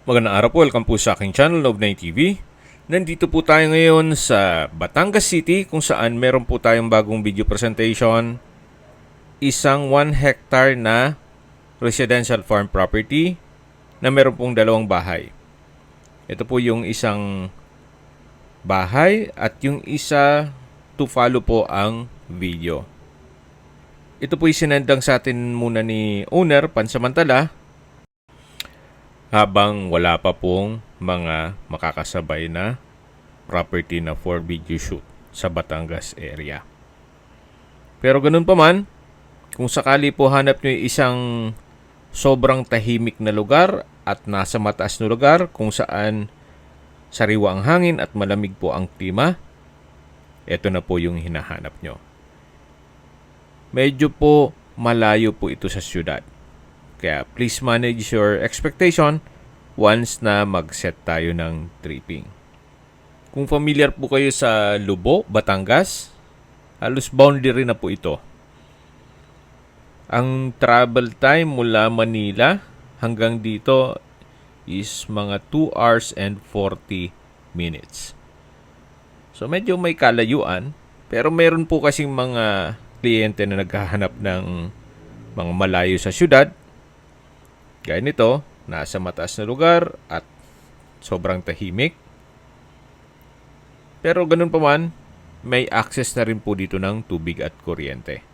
Magandang araw po, welcome po sa aking channel, Nov9 TV. Nandito po tayo ngayon sa Batangas City kung saan meron po tayong bagong video presentation. Isang 1 hectare na residential farm property na meron pong dalawang bahay. Ito po yung isang bahay at yung isa to follow po ang video. Ito po yung sinendang sa atin muna ni owner pansamantala habang wala pa pong mga makakasabay na property na for video shoot sa Batangas area. Pero ganun pa man, kung sakali po hanap nyo isang sobrang tahimik na lugar at nasa mataas na lugar kung saan sariwa ang hangin at malamig po ang klima, ito na po yung hinahanap nyo. Medyo po malayo po ito sa syudad. Kaya please manage your expectation once na mag-set tayo ng tripping. Kung familiar po kayo sa Lubo, Batangas, halos boundary na po ito. Ang travel time mula Manila hanggang dito is mga 2 hours and 40 minutes. So medyo may kalayuan, pero meron po kasing mga kliyente na naghahanap ng mga malayo sa syudad. Gaya nito, nasa mataas na lugar at sobrang tahimik. Pero ganun pa man, may access na rin po dito ng tubig at kuryente.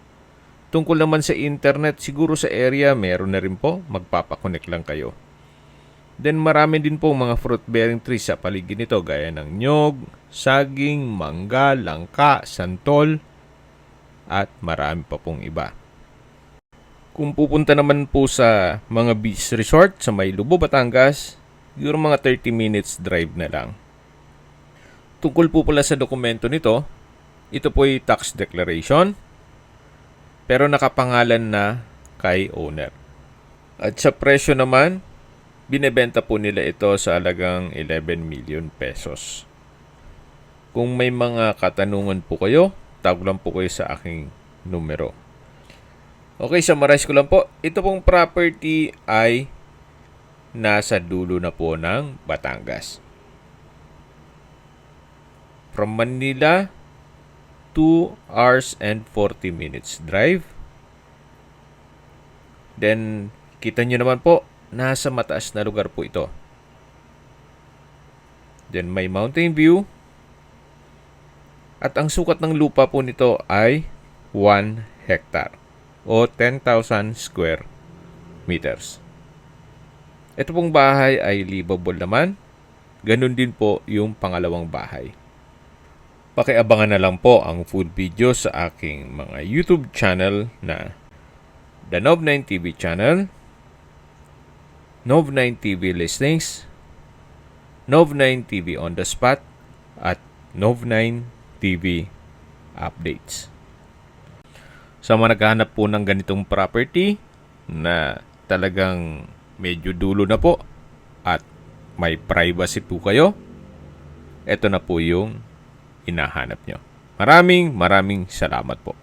Tungkol naman sa internet, siguro sa area meron na rin po, magpapakonek lang kayo. Then marami din po mga fruit-bearing trees sa paligid nito gaya ng nyog, saging, mangga, langka, santol, at marami pa pong iba. Kung pupunta naman po sa mga beach resort sa may Lubo, Batangas, siguro mga 30 minutes drive na lang. Tungkol po pala sa dokumento nito, ito po ay tax declaration, pero nakapangalan na kay owner. At sa presyo naman, binebenta po nila ito sa halagang 11 million pesos. Kung may mga katanungan po kayo, tawag lang po kayo sa aking numero. Okay, summarize ko lang po. Ito pong property ay nasa dulo na po ng Batangas. From Manila, 2 hours and 40 minutes drive. Then, kita nyo naman po, nasa mataas na lugar po ito. Then, may mountain view. At ang sukat ng lupa po nito ay 1 hectare. O 10,000 square meters. Ito pong bahay ay livable naman. Ganun din po yung pangalawang bahay. Pakiabangan na lang po ang full video sa aking mga YouTube channel na The Nov9 TV channel, Nov9 TV Listings, Nov9 TV On The Spot, at Nov9 TV Updates. Sa mga naghahanap po ng ganitong property na talagang medyo dulo na po at may privacy po kayo, ito na po yung hinahanap nyo. Maraming salamat po.